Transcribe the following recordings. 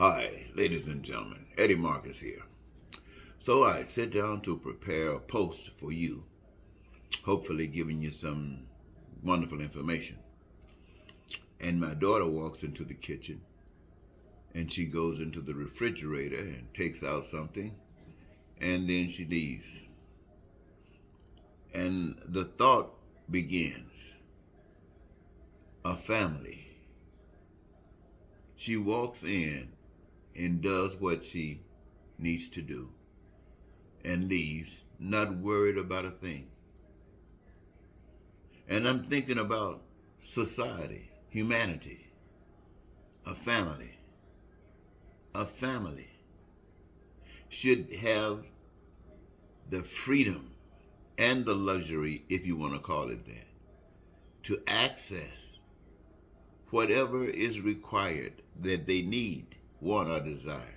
Hi, ladies and gentlemen, Eddie Marcus here. So I sit down to prepare a post for you, hopefully giving you some wonderful information. And my daughter walks into the kitchen and she goes into the refrigerator and takes out something and then she leaves. And the thought begins, a family. She walks in and does what she needs to do and leaves, not worried about a thing. And I'm thinking about society, humanity, a family. A family should have the freedom and the luxury, if you want to call it that, to access whatever is required that they need, want, or desire.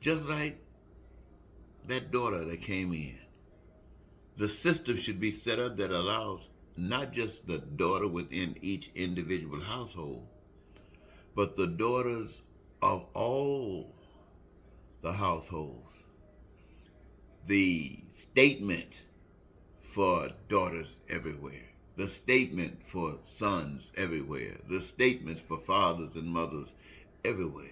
Just like that daughter that came in. The system should be set up that allows not just the daughter within each individual household, but the daughters of all the households. The statement for daughters everywhere, the statement for sons everywhere, the statements for fathers and mothers everywhere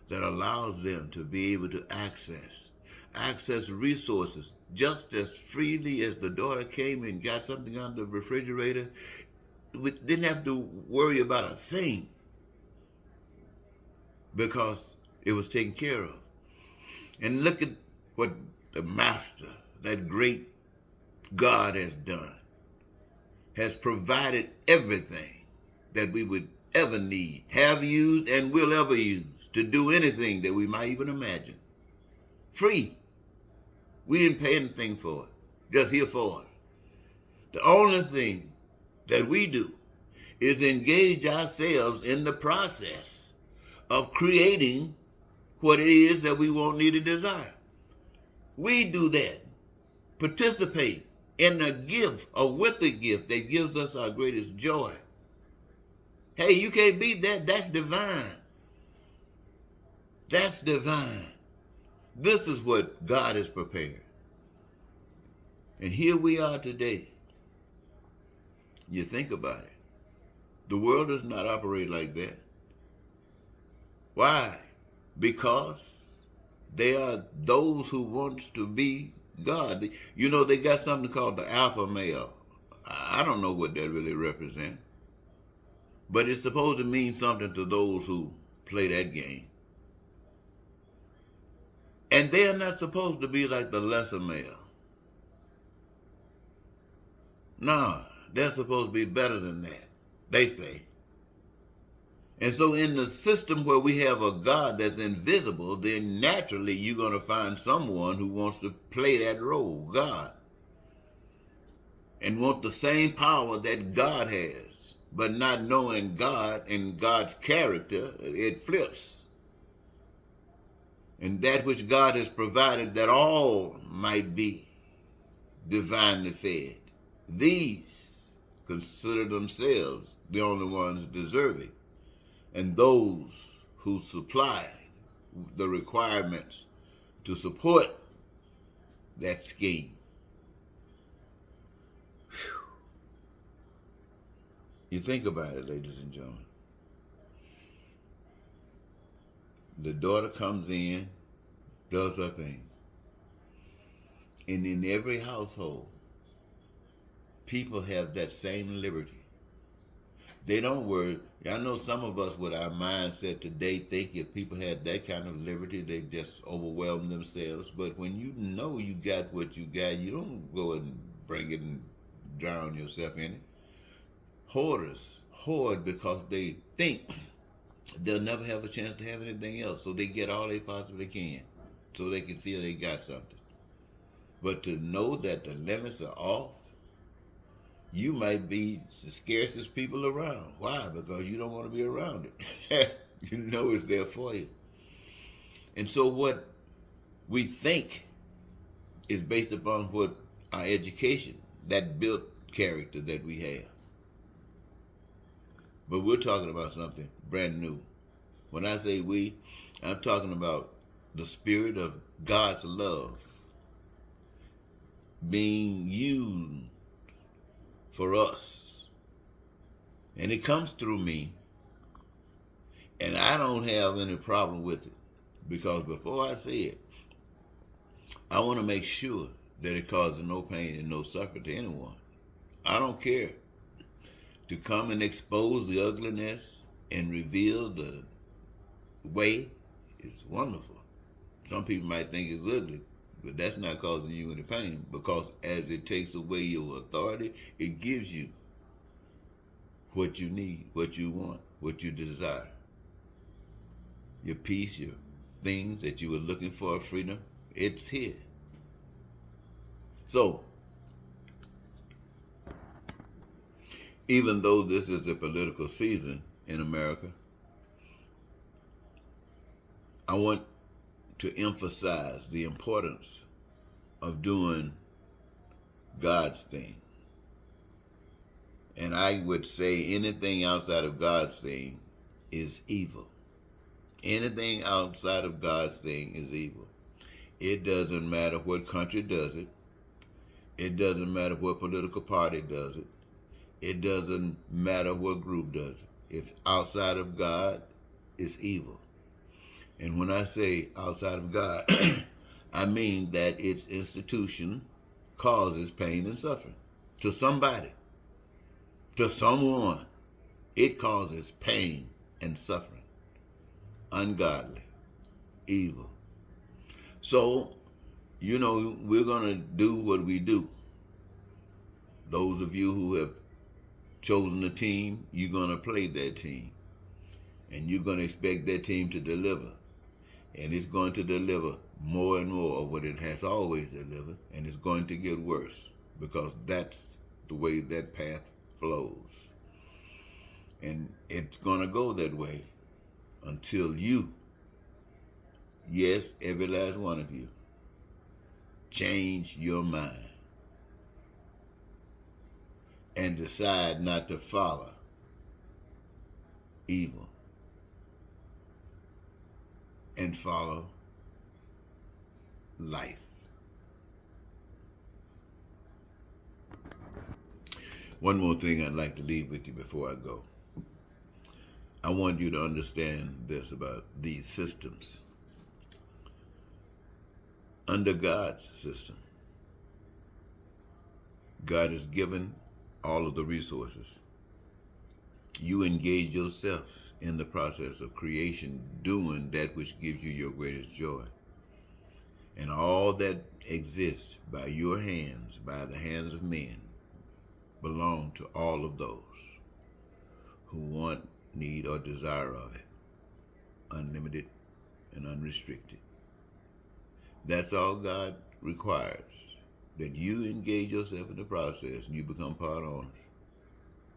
that allows them to be able to access resources just as freely as the daughter came and got something out of the refrigerator. We didn't have to worry about a thing because it was taken care of. And look at what the Master, that great God, has done. Has provided everything that we would ever need, have used, and will ever use to do anything that we might even imagine. Free. We didn't pay anything for it. Just here for us. The only thing that we do is engage ourselves in the process of creating what it is that we want, need, and desire. We do that. Participate in the gift or with the gift that gives us our greatest joy. Hey, you can't beat that. That's divine. That's divine. This is what God has prepared. And here we are today. You think about it. The world does not operate like that. Why? Because they are those who want to be God. You know, they got something called the alpha male. I don't know what that really represents. But it's supposed to mean something to those who play that game. And they are not supposed to be like the lesser male. No, they're supposed to be better than that, they say. And so in the system where we have a God that's invisible, then naturally you're going to find someone who wants to play that role, God, and want the same power that God has. But not knowing God and God's character, it flips. And that which God has provided that all might be divinely fed. These consider themselves the only ones deserving. And those who supply the requirements to support that scheme. Whew. You think about it, ladies and gentlemen. The daughter comes in, does her thing. And in every household, people have that same liberty. They don't worry. I know some of us with our mindset today think if people had that kind of liberty, they just overwhelm themselves. But when you know you got what you got, you don't go and bring it and drown yourself in it. Hoarders hoard because they think they'll never have a chance to have anything else. So they get all they possibly can so they can feel they got something. But to know that the limits are off, you might be the scarcest people around. Why? Because you don't want to be around it. You know it's there for you. And so what we think is based upon what our education, that built character that we have. But we're talking about something brand new. When I say we, I'm talking about the spirit of God's love being used for us. And it comes through me, and I don't have any problem with it. Because before I say it, I want to make sure that it causes no pain and no suffering to anyone. I don't care to come and expose the ugliness and reveal the way. It's wonderful. Some people might think it's ugly, but that's not causing you any pain, because as it takes away your authority, it gives you what you need, what you want, what you desire. Your peace, your things that you were looking for, freedom, it's here. So, even though this is a political season in America, I want to emphasize the importance of doing God's thing. And I would say anything outside of God's thing is evil. Anything outside of God's thing is evil. It doesn't matter what country does it. It doesn't matter what political party does it. It doesn't matter what group does it. If outside of God, it's evil. And when I say outside of God, I mean that its institution causes pain and suffering to somebody, to someone. It causes pain and suffering, ungodly, evil. So, you know, we're going to do what we do. Those of you who have chosen a team, you're going to play that team. And you're going to expect that team to deliver. And it's going to deliver more and more of what it has always delivered. And it's going to get worse, because that's the way that path flows. And it's going to go that way until you, yes, every last one of you, change your mind and decide not to follow evil and follow life. One more thing I'd like to leave with you before I go. I want you to understand this about these systems. Under God's system, God has given all of the resources. You engage yourself in the process of creation, doing that which gives you your greatest joy. And all that exists by your hands, by the hands of men, belong to all of those who want, need, or desire of it, unlimited and unrestricted. That's all God requires, that you engage yourself in the process and you become part owners.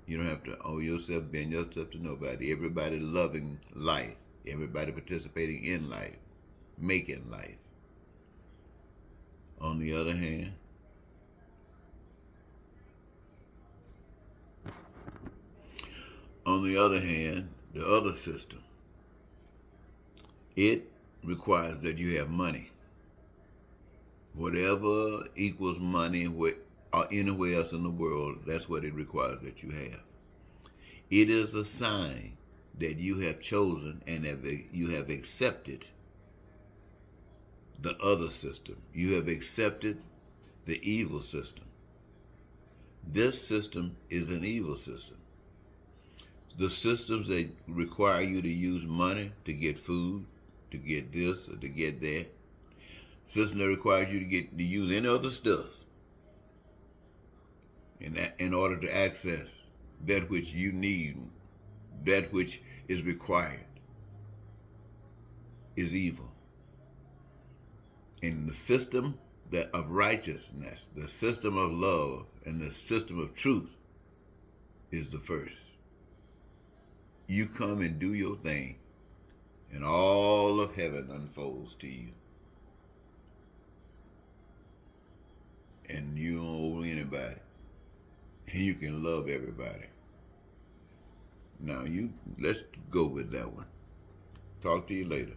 You don't have to owe yourself, bend yourself to nobody. Everybody loving life, everybody participating in life, making life. On the other hand, the other system, it requires that you have money. Whatever equals money or anywhere else in the world, that's what it requires that you have. It is a sign that you have chosen and you have accepted the other system. You have accepted the evil system. This system is an evil system. The systems that require you to use money to get food, to get this or to get that, system that requires you to use any other stuff in order to access that which you need, that which is required, is evil. And the system of righteousness, the system of love, and the system of truth is the first. You come and do your thing, and all of heaven unfolds to you. And you don't owe anybody. And you can love everybody. Now, let's go with that one. Talk to you later.